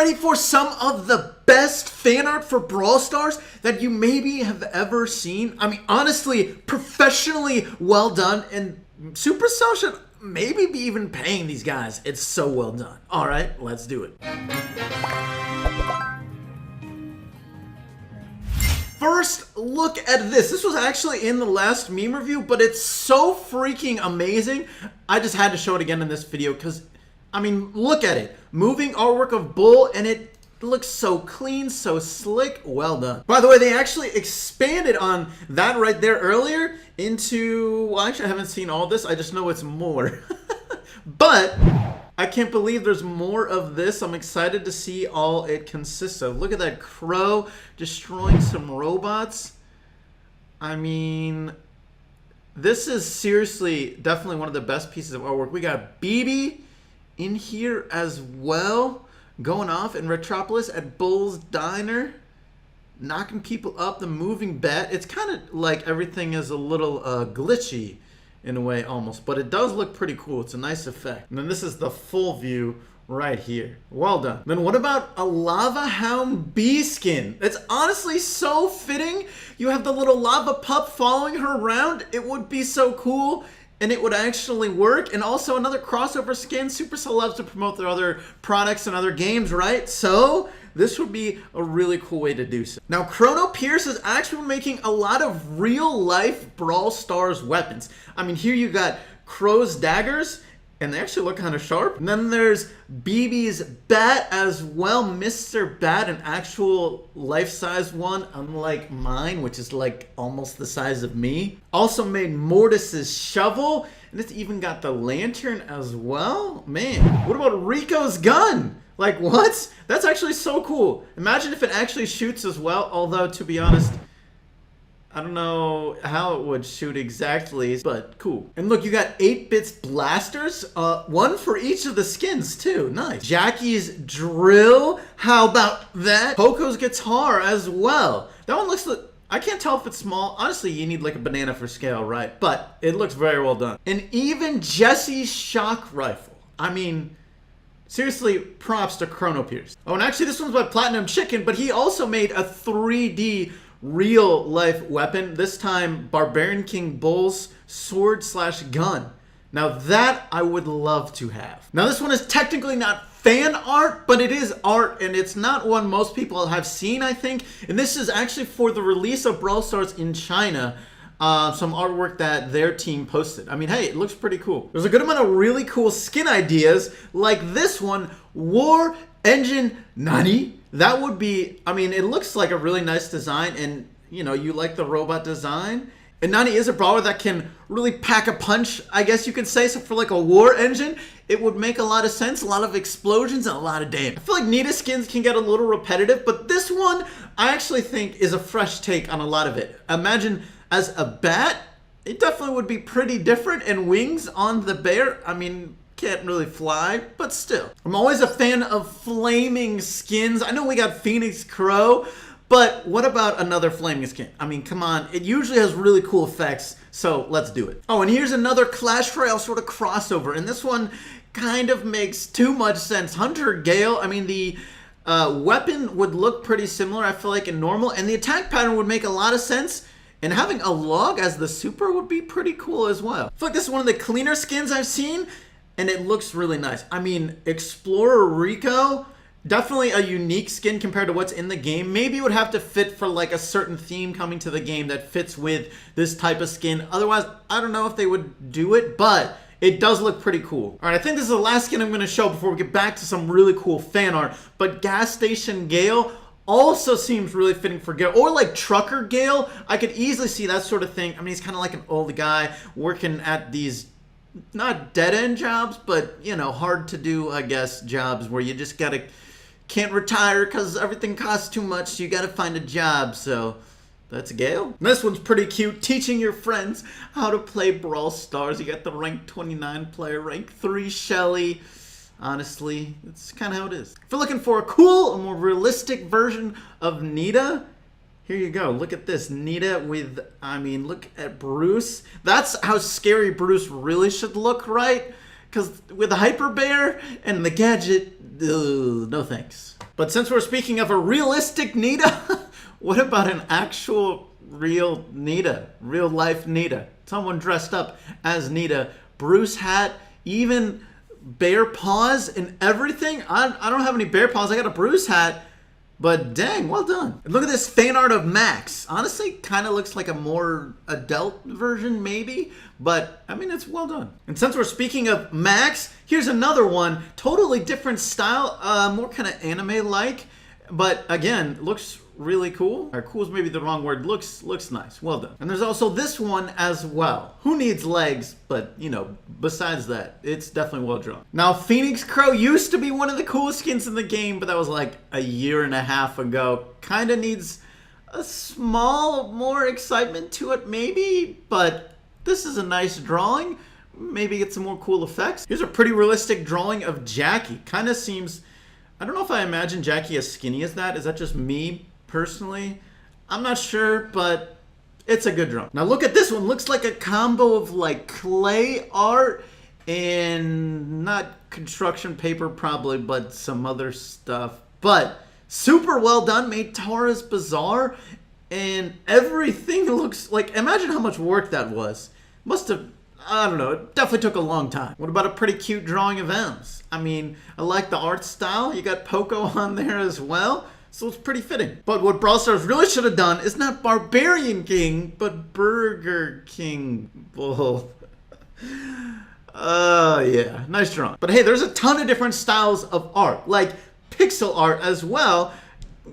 ready for some of the best fan art for Brawl Stars that you maybe have ever seen? I mean, honestly, professionally well done, and Supercell should maybe be even paying these guys. It's so well done. All right, let's do it. First, look at this. This was actually in the last meme review, but it's so freaking amazing. I just had to show it again in this video because, I mean, look at it. Moving artwork of Bull, and it looks so clean, so slick. Well done. By the way, they actually expanded on that right there earlier into, well, actually I haven't seen all this. I just know it's more. But I can't believe there's more of this. I'm excited to see all it consists of. Look at that crow destroying some robots. I mean, this is seriously definitely one of the best pieces of artwork. We got BB in here as well, going off in Retropolis at Bull's Diner, knocking people up, the moving bat. It's kind of like everything is a little glitchy in a way almost, but it does look pretty cool. It's a nice effect. And then this is the full view right here. Well done. Then what about a Lava Hound B skin? It's honestly so fitting. You have the little lava pup following her around. It would be so cool, and it would actually work. And also another crossover skin. Supercell loves to promote their other products and other games, right? So this would be a really cool way to do so. Now, Chrono Pierce is actually making a lot of real-life Brawl Stars weapons. I mean, here you got Crow's daggers, and they actually look kind of sharp. And then there's BB's bat as well. Mr. Bat, an actual life-size one, unlike mine, which is like almost the size of me. Also made Mortis's shovel, and it's even got the lantern as well. Man, what about Rico's gun? Like, what? That's actually so cool. Imagine if it actually shoots as well, although, to be honest, I don't know how it would shoot exactly, but cool. And look, you got 8-bits blasters, one for each of the skins too. Nice. Jackie's drill, how about that? Poco's guitar as well. That one looks, I can't tell if it's small. Honestly, you need like a banana for scale, right? But it looks very well done. And even Jesse's shock rifle. I mean, seriously, props to Chrono Pierce. Oh, and actually this one's by Platinum Chicken, but he also made a 3D real-life weapon. This time, Barbarian King Bull's sword/gun. Now that I would love to have. Now this one is technically not fan art, but it is art, and it's not one most people have seen, I think. And this is actually for the release of Brawl Stars in China. Some artwork that their team posted. I mean, hey, it looks pretty cool. There's a good amount of really cool skin ideas, like this one, War Engine Nani. That would be, I mean, it looks like a really nice design, and, you know, you like the robot design. And Nani is a brawler that can really pack a punch, I guess you could say. So for like a war engine, it would make a lot of sense. A lot of explosions and a lot of damage. I feel like Nita skins can get a little repetitive, but this one, I actually think is a fresh take on a lot of it. Imagine as a bat, it definitely would be pretty different. And wings on the bear, I mean, can't really fly, but still. I'm always a fan of flaming skins. I know we got Phoenix Crow, but what about another flaming skin? I mean, come on. It usually has really cool effects, so let's do it. Oh, and here's another Clash Royale sort of crossover, and this one kind of makes too much sense. Hunter Gale, I mean, the weapon would look pretty similar, I feel like, in normal, and the attack pattern would make a lot of sense. And having a log as the super would be pretty cool as well. I feel like this is one of the cleaner skins I've seen, and it looks really nice. I mean, Explorer Rico, definitely a unique skin compared to what's in the game. Maybe it would have to fit for like a certain theme coming to the game that fits with this type of skin. Otherwise, I don't know if they would do it, but it does look pretty cool. All right, I think this is the last skin I'm gonna show before we get back to some really cool fan art. But Gas Station Gale also seems really fitting for Gale. Or like Trucker Gale, I could easily see that sort of thing. I mean, he's kind of like an old guy working at these, not dead-end jobs, but, you know, hard to do, I guess, jobs where you just can't retire because everything costs too much, so you gotta find a job. So that's Gale. And this one's pretty cute, teaching your friends how to play Brawl Stars. You got the rank 29 player, rank 3 Shelly. Honestly, it's kind of how it is. If you're looking for a cool, a more realistic version of Nita, here you go. Look at this. Nita with, I mean, look at Bruce. That's how scary Bruce really should look, right? Because with the Hyper Bear and the gadget, no thanks. But since we're speaking of a realistic Nita, what about an actual real Nita? Real life Nita. Someone dressed up as Nita. Bruce hat, even bear paws and everything. I don't have any bear paws. I got a Bruce hat. But dang, well done. And look at this fan art of Max. Honestly, kind of looks like a more adult version, maybe. But, I mean, it's well done. And since we're speaking of Max, here's another one. Totally different style. More kind of anime-like. But, again, looks really cool. Or cool is maybe the wrong word. Looks nice. Well done. And there's also this one as well. Who needs legs? But, you know, besides that, it's definitely well drawn. Now, Phoenix Crow used to be one of the coolest skins in the game, but that was like a year and a half ago. Kind of needs a small more excitement to it, maybe. But this is a nice drawing. Maybe get some more cool effects. Here's a pretty realistic drawing of Jackie. Kind of seems... I don't know if I imagine Jackie as skinny as that. Is that just me personally? I'm not sure, but it's a good drawing. Now look at this one. Looks like a combo of like clay art and not construction paper probably, but some other stuff. But super well done. Made Tara's Bazaar, and everything looks like, imagine how much work that was. Must have, I don't know, it definitely took a long time. What about a pretty cute drawing of Ems? I mean, I like the art style. You got Poco on there as well, so it's pretty fitting. But what Brawl Stars really should have done is not Barbarian King, but Burger King Bull. Yeah, nice drawing. But hey, there's a ton of different styles of art, like pixel art as well.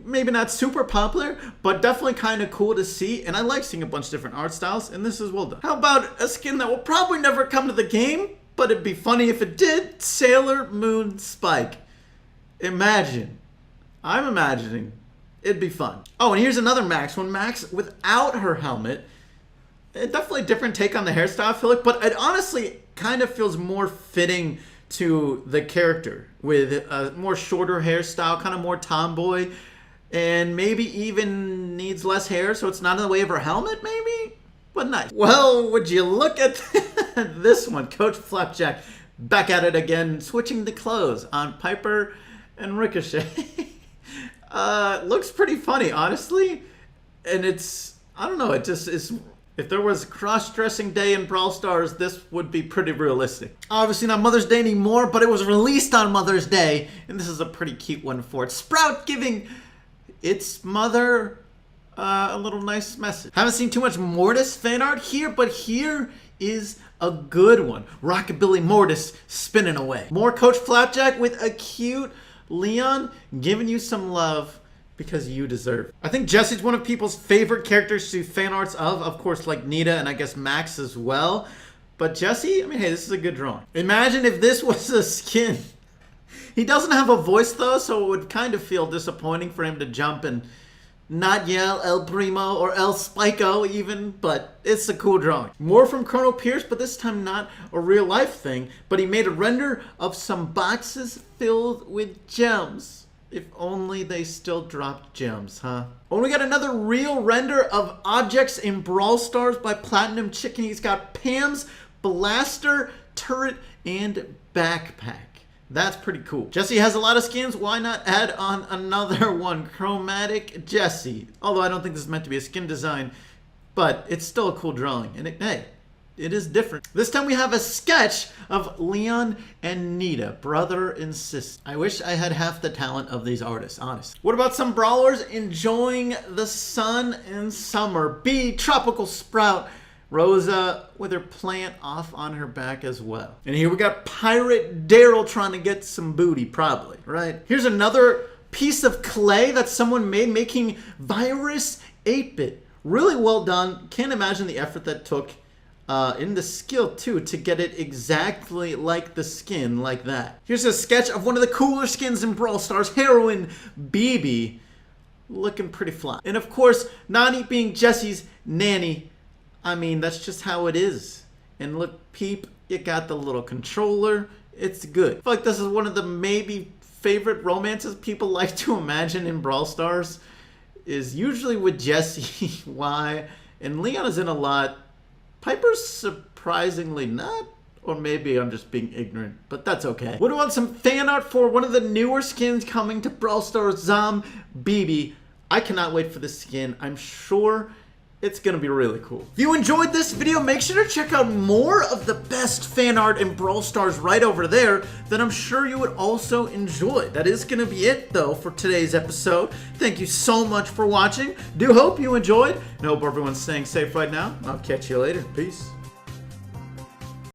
Maybe not super popular, but definitely kind of cool to see. And I like seeing a bunch of different art styles, and this is well done. How about a skin that will probably never come to the game, but it'd be funny if it did? Sailor Moon Spike. Imagine. I'm imagining. It'd be fun. Oh, and here's another Max one. Max without her helmet. Definitely a different take on the hairstyle, I feel like, but it honestly kind of feels more fitting to the character with a more shorter hairstyle, kind of more tomboy. And maybe even needs less hair, so it's not in the way of her helmet, maybe? But nice. Well, would you look at this one? Coach Flapjack back at it again, switching the clothes on Piper and Ricochet. Looks pretty funny, honestly. And it's, I don't know, it just is... If there was cross-dressing day in Brawl Stars, this would be pretty realistic. Obviously not Mother's Day anymore, but it was released on Mother's Day, and this is a pretty cute one for it. Sprout giving its mother a little nice message. Haven't seen too much Mortis fan art here, but here is a good one. Rockabilly Mortis spinning away. More Coach Flapjack with a cute Leon giving you some love because you deserve it. I think Jessie's one of people's favorite characters to fan arts of course, like Nita and I guess Max as well. But Jessie, I mean, hey, this is a good drawing. Imagine if this was a skin. He doesn't have a voice though, so it would kind of feel disappointing for him to jump and not yell El Primo or El Spiko even, but it's a cool drawing. More from Colonel Pierce, but this time not a real life thing, but he made a render of some boxes filled with gems. If only they still dropped gems, huh? Oh, we got another real render of objects in Brawl Stars by Platinum Chicken. He's got Pam's blaster, turret, and backpack. That's pretty cool. Jessie has a lot of skins. Why not add on another one? Chromatic Jessie. Although I don't think this is meant to be a skin design, but it's still a cool drawing. And hey, it is different. This time we have a sketch of Leon and Nita, brother and sister. I wish I had half the talent of these artists, honestly. What about some brawlers enjoying the sun and summer? B, Tropical Sprout. Rosa with her plant off on her back as well. And here we got Pirate Daryl trying to get some booty, probably, right? Here's another piece of clay that someone made, making Virus 8-bit. Really well done. Can't imagine the effort that took in the skill, too, to get it exactly like the skin, like that. Here's a sketch of one of the cooler skins in Brawl Stars, Heroine BB. Looking pretty fly. And, of course, Nani being Jessie's nanny. I mean, that's just how it is. And look, Peep, you got the little controller. It's good. I feel like this is one of the maybe favorite romances people like to imagine in Brawl Stars. Is usually with Jessie, why? And Leon is in a lot. Piper's surprisingly not Or maybe I'm just being ignorant, but that's okay. What about some fan art for one of the newer skins coming to Brawl Stars, Zombibi? I cannot wait for this skin. I'm sure it's gonna be really cool. If you enjoyed this video, make sure to check out more of the best fan art in Brawl Stars right over there that I'm sure you would also enjoy. That is gonna be it though for today's episode. Thank you so much for watching. Do hope you enjoyed. I hope everyone's staying safe right now. I'll catch you later. Peace.